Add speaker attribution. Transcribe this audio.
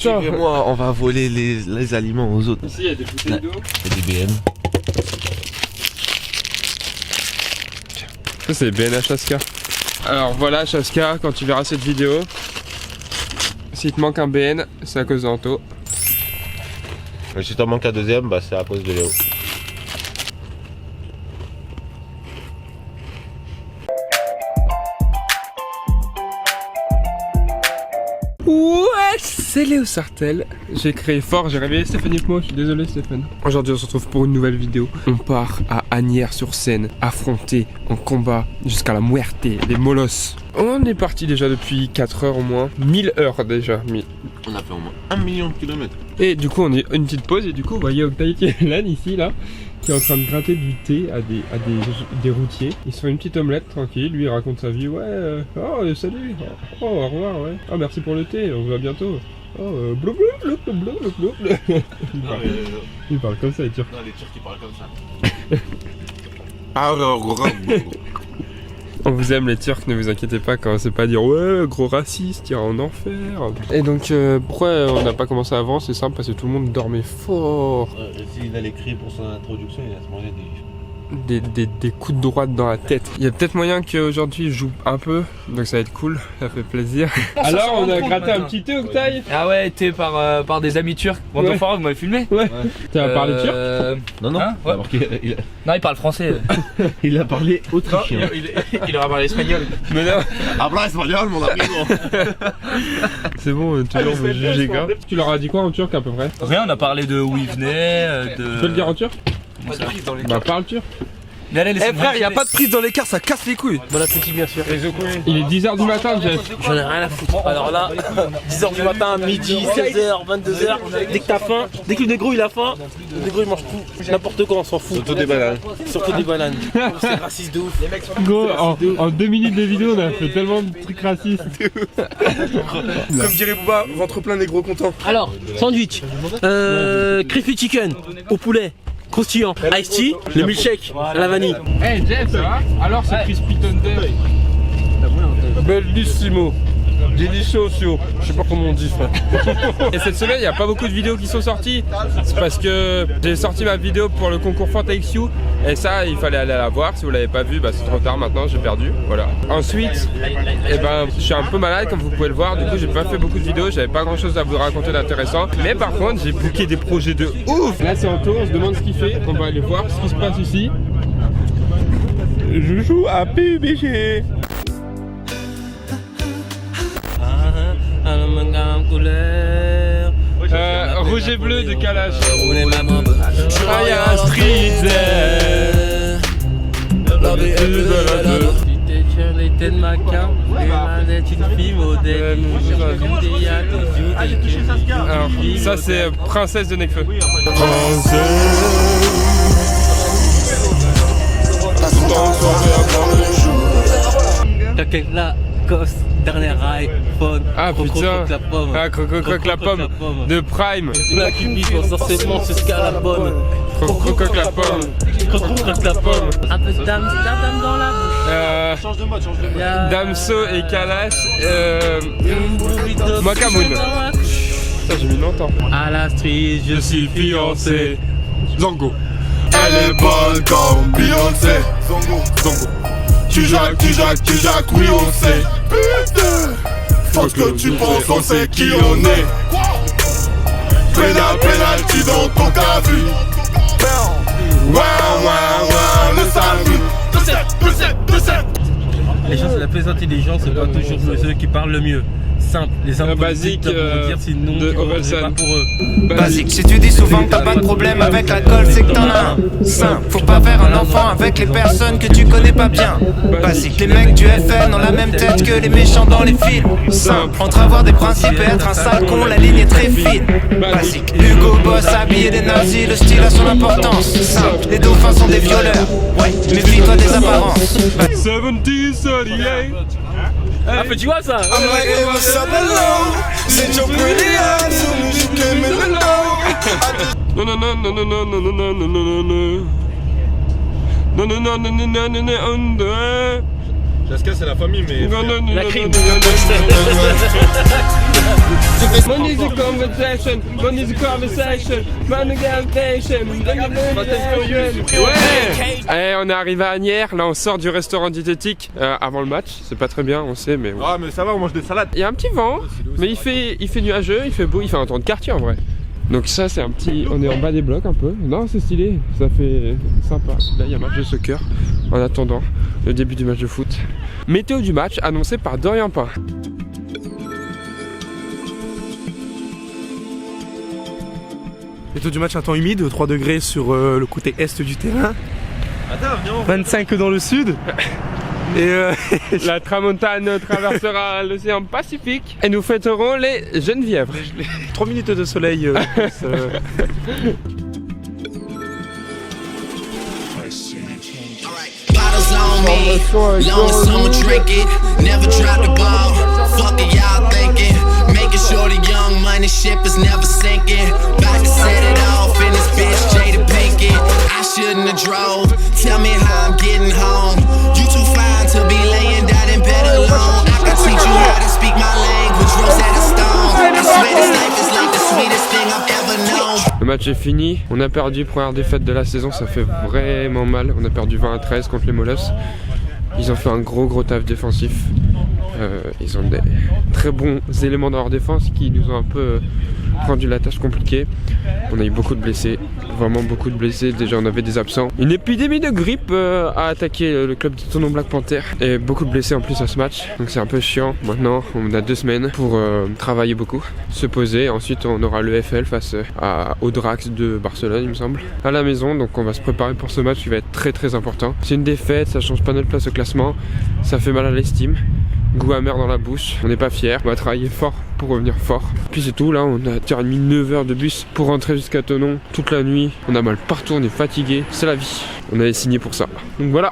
Speaker 1: attends.
Speaker 2: Et moi, on va voler les aliments aux autres.
Speaker 1: Ici, il y a des bouteilles d'eau.
Speaker 2: Et des BN.
Speaker 1: Ça, c'est BN à Chaska. Alors voilà, Chaska, quand tu verras cette vidéo, s'il te manque un BN, c'est à cause d'Anto.
Speaker 2: Et si t'en manques un deuxième, bah c'est à cause de Léo.
Speaker 1: Ouais, c'est Léo Sartel. J'ai créé fort, j'ai réveillé Stéphanie avec moi, je suis désolé Stéphane. Aujourd'hui on se retrouve pour une nouvelle vidéo. On part à Asnières-sur-Seine, affronter en combat jusqu'à la muerte, les molosses. On est parti déjà depuis 4 heures au moins, 1000 heures déjà.
Speaker 2: On a fait au moins 1 million de kilomètres.
Speaker 1: Et du coup on est une petite pause et du coup vous voyez Octavie qui est là, ici là, qui est en train de gratter du thé à des routiers. Ils se font une petite omelette tranquille, lui il raconte sa vie, ouais, oh salut, oh au revoir, ouais, oh merci pour le thé, on se voit bientôt. Oh, blou blou blou blou blou blou. Il parle comme ça les Turcs.
Speaker 2: Non, les Turcs ils parlent comme ça.
Speaker 1: On vous aime les Turcs, ne vous inquiétez pas quand c'est pas dire ouais gros raciste, ira en enfer. Et donc pourquoi on n'a pas commencé avant? C'est simple parce que tout le monde dormait fort.
Speaker 2: S'il a l'écrit pour son introduction, il va se manger
Speaker 1: des coups de droite dans la tête. Il y a peut-être moyen qu'aujourd'hui je joue un peu, donc ça va être cool, ça fait plaisir. Alors on a gratté un petit thé Octave.
Speaker 3: Ah ouais, thé par des amis turcs. Bon,
Speaker 1: Ouais.
Speaker 3: vous m'avez filmé.
Speaker 1: Ouais. T'as parlé turc?
Speaker 2: Non, non.
Speaker 3: Hein ouais. Non, il parle français.
Speaker 2: Il a parlé autrichien.
Speaker 3: Il aura parlé espagnol.
Speaker 1: Mais non,
Speaker 2: Habla espagnol, mon amigo.
Speaker 1: c'est bon, toujours vous jugez grave. Tu leur as dit quoi en turc à peu près?
Speaker 3: Rien, on a parlé de où il venait, de...
Speaker 1: Tu peux le dire en turc? Bah parle turc.
Speaker 3: Mais allez,
Speaker 4: Eh frère, y a pas de prise dans l'écart, ça casse les couilles.
Speaker 3: Bon appétit, bien sûr.
Speaker 1: Il est 10h du matin Jeff.
Speaker 4: J'en ai rien à foutre. Alors là, 10h du matin, midi, 16h, 22h, dès que t'as faim, dès que le négro il a faim, le négro il mange tout, n'importe quoi, on s'en fout.
Speaker 2: Surtout des bananes.
Speaker 4: Surtout des bananes. C'est raciste de ouf.
Speaker 1: Gros, en 2 minutes de vidéo on a fait tellement de trucs racistes.
Speaker 5: Comme dirait Booba, ventre plein, négro content.
Speaker 4: Alors, sandwich, crispy chicken, au poulet, croustillant, iced tea, le milkshake, à la vanille.
Speaker 1: Hey Jeff, ça va? Alors c'est Crispy Thunder.
Speaker 5: Bellissimo. Delicioso. Je sais pas comment on dit, frère.
Speaker 1: Et cette semaine, il n'y a pas beaucoup de vidéos qui sont sorties. C'est parce que j'ai sorti ma vidéo pour le concours Fanta XU. Et ça, il fallait aller la voir. Si vous l'avez pas vu, bah, c'est trop tard maintenant, j'ai perdu. Voilà. Ensuite, eh ben, je suis un peu malade, comme vous pouvez le voir. Du coup, j'ai pas fait beaucoup de vidéos. J'avais pas grand chose à vous raconter d'intéressant. Mais par contre, j'ai booké des projets de ouf. Là, c'est Anto. On se demande ce qu'il fait. On va aller voir ce qui se passe ici.
Speaker 5: Je joue à PUBG.
Speaker 1: Rouge et bleu de Kalash.
Speaker 4: Ryan Street.
Speaker 1: Alors, ça c'est Princesse de Nekfeu.
Speaker 4: La Lacoste, dernier iPhone.
Speaker 1: Ah putain.
Speaker 4: La pomme.
Speaker 1: Ah Croco croque la pomme de Prime.
Speaker 4: Black Ubi, forcément jusqu'à la pomme.
Speaker 1: Croco croque la pomme.
Speaker 4: Croco croque la pomme. Un peu d'Amsterdam dans la bouche.
Speaker 5: Change de mode, change de mode.
Speaker 1: Damso et Kalash. Makamoun. Ça j'ai mis longtemps.
Speaker 4: À la street, je suis fiancé.
Speaker 1: Zango.
Speaker 5: Elle est bonne comme Beyoncé. Zongo. Tu jacques, oui on sait. Putain, faut ce que tu penses, on sait qui on est. Penalty dans ton cas vu. Ouais, le salut. 2-7.
Speaker 4: Les gens, c'est la plus intelligente, c'est pas toujours ceux qui parlent le mieux. Simple, les
Speaker 1: basique
Speaker 4: dire sinon
Speaker 1: de
Speaker 4: tu comprends
Speaker 1: Orelsan.
Speaker 4: pas pour eux.
Speaker 6: Basique, si tu dis souvent que t'as pas de problème avec l'alcool, c'est que t'en as un. Simple, faut pas faire un enfant avec les personnes que tu connais pas bien. Basique, les mecs du FN ont la même tête que les méchants dans les films. Simple, entre avoir des principes et être un sale con, la ligne est très fine. Basique, Hugo Boss habillé des nazis, le style a son importance. Simple, les dauphins sont des violeurs. Ouais, méfie-toi des apparences.
Speaker 1: 1738.
Speaker 4: Ah, petit vois ça.
Speaker 5: I'm like, hey, what's up, hello? Since your pretty eyes, soon as you came in the door.
Speaker 1: Non non non non non non non non non non non non. Non non non non non non non non non.
Speaker 5: Jasca, c'est la famille, mais.
Speaker 1: Non non non
Speaker 4: La
Speaker 1: non
Speaker 4: crime.
Speaker 1: non non non non. Money is a conversation, money is a conversation, money conversation. Ouais. Eh, on est arrivé à Agnières, là on sort du restaurant diététique avant le match, c'est pas très bien, on sait, mais.
Speaker 2: Ah, mais ça va, on mange des salades.
Speaker 1: Il y a un petit vent, mais il fait nuageux, il fait beau, il fait un temps de quartier en vrai. Donc ça c'est un petit, on est en bas des blocs un peu. Non, c'est stylé, ça fait sympa. Là il y a un match de soccer en attendant le début du match de foot. Météo du match annoncé par Dorian Pain.
Speaker 4: Météo du match, un temps humide, 3 degrés sur le côté est du terrain. 25 dans le sud. Et
Speaker 1: La tramontane traversera l'océan Pacifique et nous fêterons les Genevièves.
Speaker 4: 3 minutes de soleil.
Speaker 6: Bottles on me, long as someone drink it. Never drop the ball. Fuck it, y'all thinking. Making sure the young money ship is never sinking. About to set it off in this bitch, Jada Pinkett. I shouldn't have drove. Tell me how I'm getting home. You too fine to be laying down in bed alone. I can teach you how to speak my language, Rosetta Stone. I swear this life is like the sweetest thing I've ever known.
Speaker 1: Le match est fini, on a perdu, première défaite de la saison, ça fait vraiment mal. On a perdu 20-13 contre les Molosses. Ils ont fait un gros taf défensif. Ils ont des très bons éléments dans leur défense qui nous ont un peu rendu la tâche compliquée. On a eu beaucoup de blessés, vraiment beaucoup de blessés. Déjà on avait des absents. Une épidémie de grippe a attaqué le club de Tonon Black Panther et beaucoup de blessés en plus à ce match. Donc c'est un peu chiant. Maintenant on a 2 semaines pour travailler beaucoup, se poser. Ensuite on aura le FL face à Audrax de Barcelone il me semble, à la maison. Donc on va se préparer pour ce match qui va être très important. C'est une défaite, ça change pas notre place au classement, ça fait mal à l'estime. Goût amer dans la bouche, on n'est pas fiers, on va travailler fort pour revenir fort. Puis c'est tout, là on a 8h30, 9h de bus pour rentrer jusqu'à Thonon toute la nuit. On a mal partout, on est fatigué, c'est la vie. On avait signé pour ça. Donc voilà.